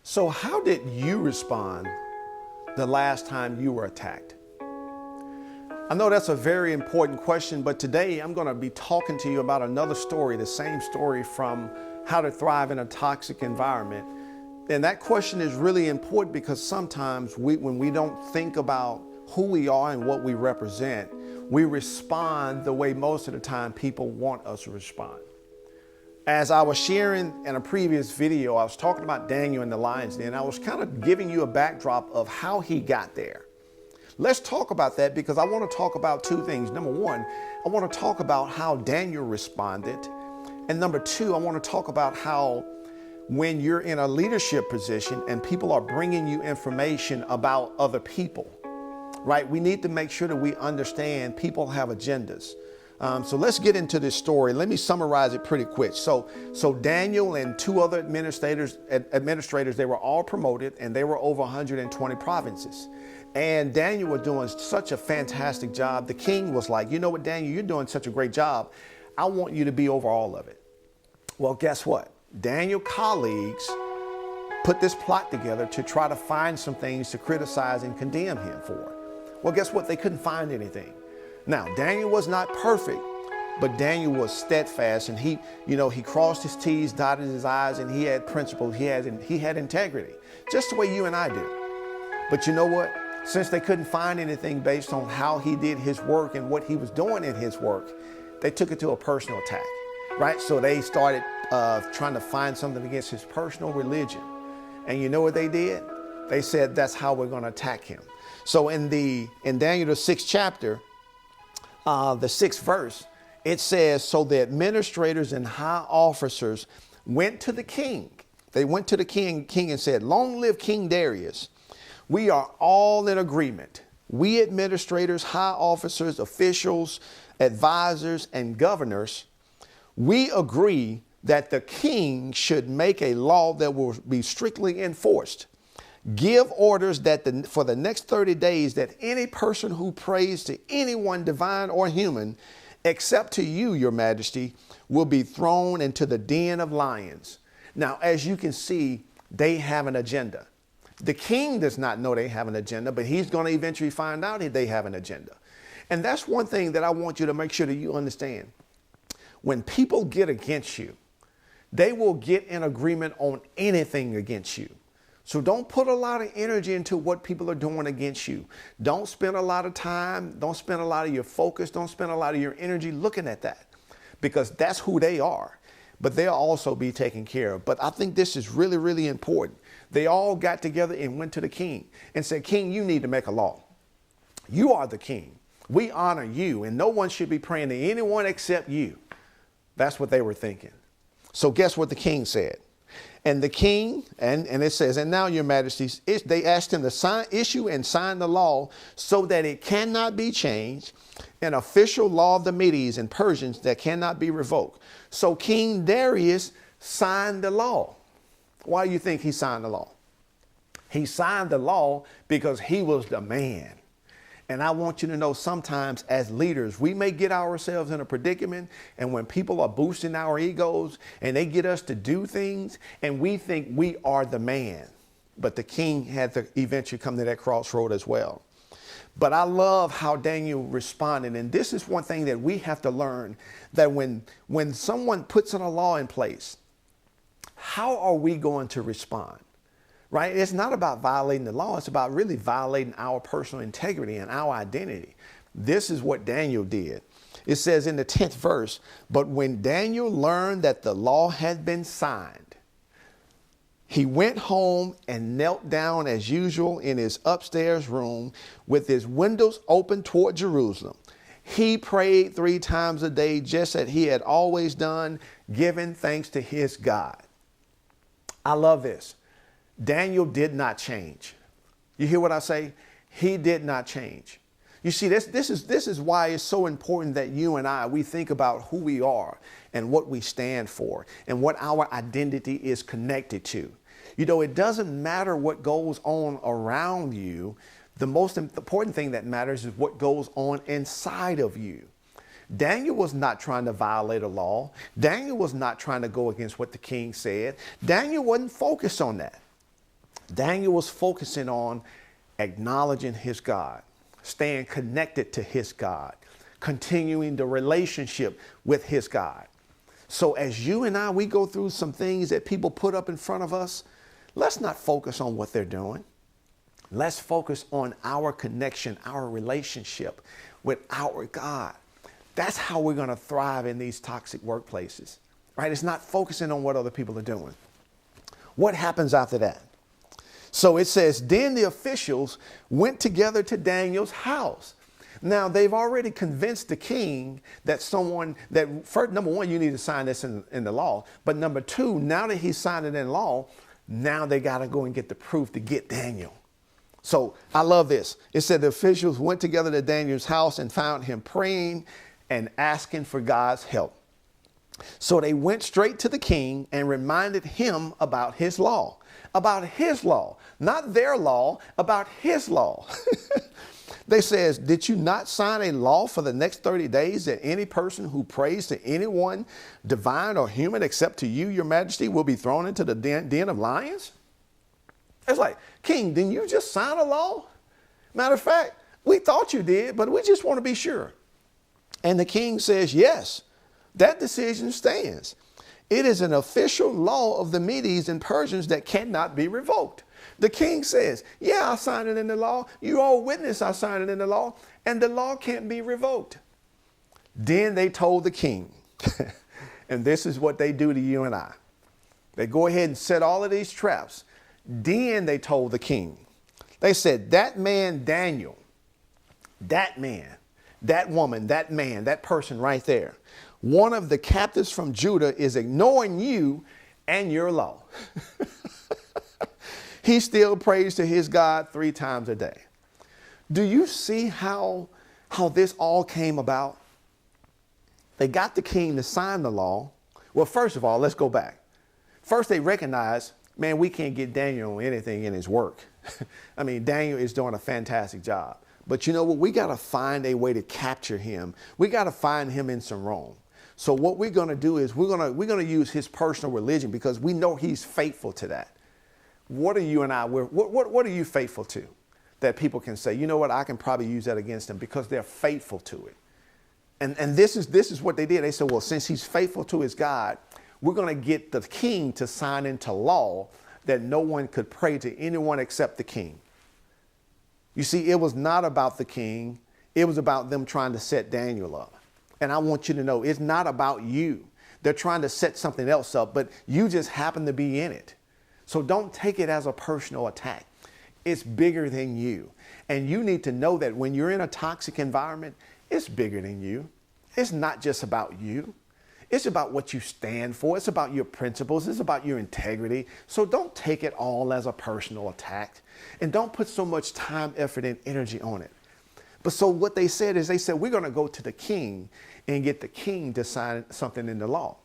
So how did you respond the last time you were attacked? I know that's a very important question, but today I'm going to be talking to you about another story, the same story from How to Thrive in a Toxic Environment. And that question is really important because sometimes when we don't think about who we are and what we represent, we respond the way most of the time people want us to respond. As I was sharing in a previous video, I was talking about Daniel in the lion's den. I was kind of giving you a backdrop of how he got there. Let's talk about that because I want to talk about two things. Number one, I want to talk about how Daniel responded. And number two, I want to talk about how when you're in a leadership position and people are bringing you information about other people, right? We need to make sure that we understand people have agendas. So let's get into this story. Let me summarize it pretty quick. So Daniel and two other administrators, they were all promoted and they were over 120 provinces. And Daniel was doing such a fantastic job. The king was like, you know what, Daniel, you're doing such a great job. I want you to be over all of it. Well, guess what? Daniel's colleagues put this plot together to try to find some things to criticize and condemn him for. Well, guess what? They couldn't find anything. Now, Daniel was not perfect, but Daniel was steadfast and he crossed his T's, dotted his I's, and he had principles. He had integrity, just the way you and I do. But you know what? Since they couldn't find anything based on how he did his work and what he was doing in his work, they took it to a personal attack, right? So they started trying to find something against his personal religion. And you know what they did? They said, that's how we're going to attack him. So in Daniel, the 6th chapter, the 6th verse, it says, so the administrators and high officers went to the king. They went to the king and said, long live King Darius. We are all in agreement. We administrators, high officers, officials, advisors, and governors, we agree that the king should make a law that will be strictly enforced. Give orders that for the next 30 days that any person who prays to anyone divine or human, except to you, your majesty, will be thrown into the den of lions. Now, as you can see, they have an agenda. The king does not know they have an agenda, but he's going to eventually find out that they have an agenda. And that's one thing that I want you to make sure that you understand. When people get against you, they will get in agreement on anything against you. So don't put a lot of energy into what people are doing against you. Don't spend a lot of time. Don't spend a lot of your focus. Don't spend a lot of your energy looking at that because that's who they are. But they'll also be taken care of. But I think this is really, really important. They all got together and went to the king and said, King, you need to make a law. You are the king. We honor you and no one should be praying to anyone except you. That's what they were thinking. So guess what the king said? And the king, and it says, and now your majesties, they asked him to issue and sign the law so that it cannot be changed, an official law of the Medes and Persians that cannot be revoked. So King Darius signed the law. Why do you think he signed the law? He signed the law because he was the man. And I want you to know sometimes as leaders, we may get ourselves in a predicament. And when people are boosting our egos and they get us to do things and we think we are the man. But the king had to eventually come to that crossroad as well. But I love how Daniel responded. And this is one thing that we have to learn, that when someone puts in a law in place, how are we going to respond? Right? It's not about violating the law. It's about really violating our personal integrity and our identity. This is what Daniel did. It says in the 10th verse, but when Daniel learned that the law had been signed, he went home and knelt down as usual in his upstairs room with his windows open toward Jerusalem. He prayed 3 times a day, just as he had always done, giving thanks to his God. I love this. Daniel did not change. You hear what I say? He did not change. You see, this is why it's so important that you and we think about who we are and what we stand for and what our identity is connected to. You know, it doesn't matter what goes on around you. The most important thing that matters is what goes on inside of you. Daniel was not trying to violate a law. Daniel was not trying to go against what the king said. Daniel wasn't focused on that. Daniel was focusing on acknowledging his God, staying connected to his God, continuing the relationship with his God. So as you and I, we go through some things that people put up in front of us, let's not focus on what they're doing. Let's focus on our connection, our relationship with our God. That's how we're going to thrive in these toxic workplaces, right? It's not focusing on what other people are doing. What happens after that? So it says, then the officials went together to Daniel's house. Now, they've already convinced the king that first, number one, you need to sign this in the law. But number two, now that he's signed it in law, now they got to go and get the proof to get Daniel. So I love this. It said the officials went together to Daniel's house and found him praying and asking for God's help. So they went straight to the king and reminded him about his law, not their law, about his law. They says, did you not sign a law for the next 30 days that any person who prays to anyone, divine or human, except to you, your majesty, will be thrown into the den of lions? It's like, king, didn't you just sign a law? Matter of fact, we thought you did, but we just want to be sure. And the king says, yes, that decision stands. It is an official law of the Medes and Persians that cannot be revoked. The king says, yeah, I signed it in the law. You all witness I signed it in the law, and the law can't be revoked. Then they told the king, and this is what they do to you and I. They go ahead and set all of these traps. Then they told the king, they said, that man, Daniel, that man, that woman, that man, that person right there, one of the captives from Judah is ignoring you and your law. He still prays to his God 3 times a day. Do you see how this all came about? They got the king to sign the law. Well, first of all, let's go back. First, they recognized, man, we can't get Daniel on anything in his work. I mean, Daniel is doing a fantastic job. But you know what? We got to find a way to capture him. We got to find him in some wrong. So what we're going to do is we're going to use his personal religion because we know he's faithful to that. What are you and I, what are you faithful to that people can say, you know what, I can probably use that against him because they're faithful to it. And this is what they did. They said, well, since he's faithful to his God, we're going to get the king to sign into law that no one could pray to anyone except the king. You see, it was not about the king. It was about them trying to set Daniel up. And I want you to know, it's not about you. They're trying to set something else up, but you just happen to be in it. So don't take it as a personal attack. It's bigger than you. And you need to know that when you're in a toxic environment, it's bigger than you. It's not just about you. It's about what you stand for. It's about your principles. It's about your integrity. So don't take it all as a personal attack. And don't put so much time, effort, and energy on it. But so what they said is, they said, we're going to go to the king and get the king to sign something in the law.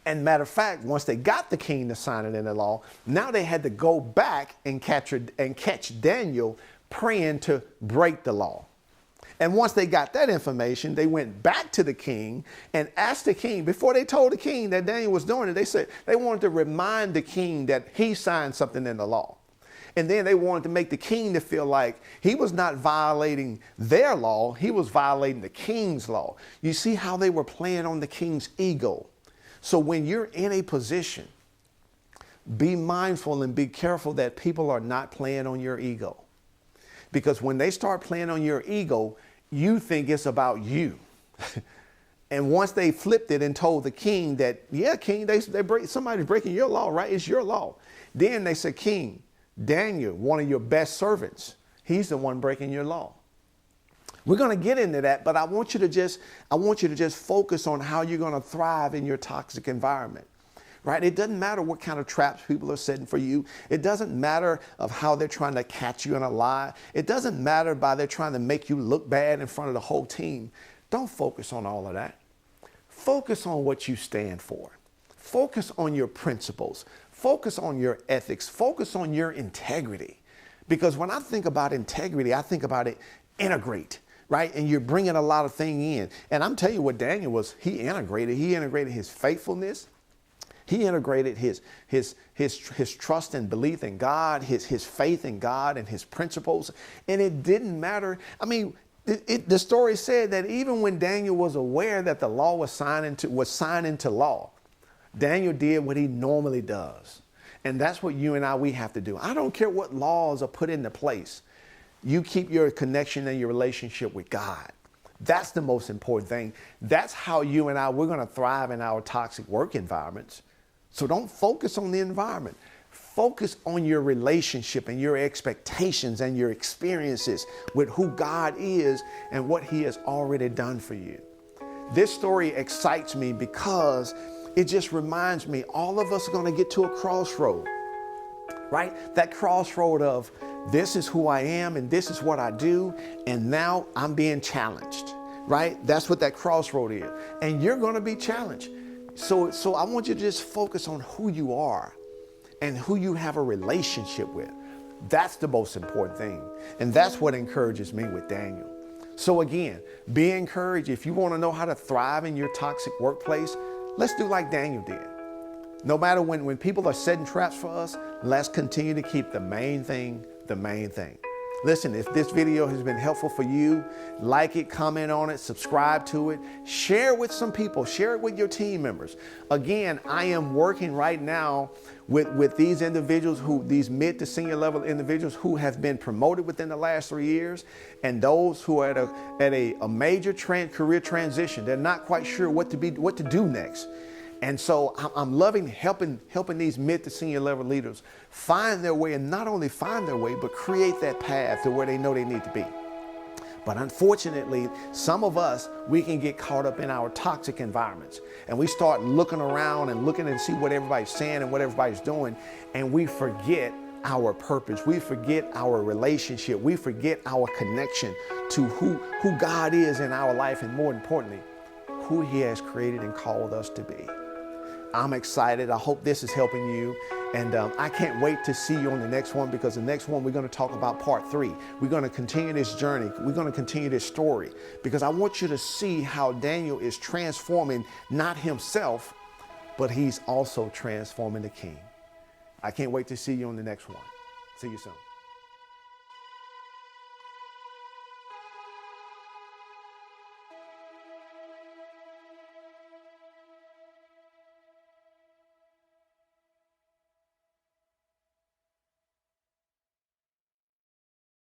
And matter of fact, once they got the king to sign it in the law, now they had to go back and catch Daniel praying to break the law. And once they got that information, they went back to the king and asked the king, before they told the king that Daniel was doing it, they said they wanted to remind the king that he signed something in the law. And then they wanted to make the king to feel like he was not violating their law, he was violating the king's law. You see how they were playing on the king's ego. So when you're in a position, be mindful and be careful that people are not playing on your ego. Because when they start playing on your ego, you think it's about you. And once they flipped it and told the king that, yeah, king, somebody's breaking your law, right? It's your law. Then they said, king, Daniel, one of your best servants, he's the one breaking your law. We're going to get into that, but I want you to just focus on how you're going to thrive in your toxic environment, right? It doesn't matter what kind of traps people are setting for you. It doesn't matter of how they're trying to catch you in a lie. It doesn't matter by they're trying to make you look bad in front of the whole team. Don't focus on all of that. Focus on what you stand for. Focus on your principles. Focus on your ethics. Focus on your integrity. Because when I think about integrity, I think about it integrate. Right? And you're bringing a lot of things in. And I'm telling you what Daniel was, he integrated his faithfulness. He integrated his trust and belief in God, his faith in God and his principles. And it didn't matter. I mean, the story said that even when Daniel was aware that the law was signed into law, Daniel did what he normally does. And that's what you and we have to do. I don't care what laws are put into place. You keep your connection and your relationship with God. That's the most important thing. That's how you and we're going to thrive in our toxic work environments. So don't focus on the environment. Focus on your relationship and your expectations and your experiences with who God is and what he has already done for you. This story excites me because it just reminds me all of us are going to get to a crossroad, right? That crossroad of this is who I am and this is what I do. And now I'm being challenged, right? That's what that crossroad is. And you're going to be challenged. So I want you to just focus on who you are and who you have a relationship with. That's the most important thing. And that's what encourages me with Daniel. So again, be encouraged. If you want to know how to thrive in your toxic workplace, let's do like Daniel did. No matter when people are setting traps for us, let's continue to keep the main thing the main thing. Listen, if this video has been helpful for you, like it, comment on it, subscribe to it, share it with some people, share it with your team members. Again, I am working right now with these individuals these mid to senior level individuals who have been promoted within the last 3 years, and those who are at a major career transition. They're not quite sure what to do next. And so I'm loving helping these mid to senior level leaders find their way, and not only find their way, but create that path to where they know they need to be. But unfortunately, some of us, we can get caught up in our toxic environments, and we start looking around and looking and see what everybody's saying and what everybody's doing, and we forget our purpose. We forget our relationship. We forget our connection to who God is in our life, and more importantly, who he has created and called us to be. I'm excited. I hope this is helping you. And I can't wait to see you on the next one, because the next one we're going to talk about part 3. We're going to continue this journey. We're going to continue this story, because I want you to see how Daniel is transforming not himself, but he's also transforming the king. I can't wait to see you on the next one. See you soon.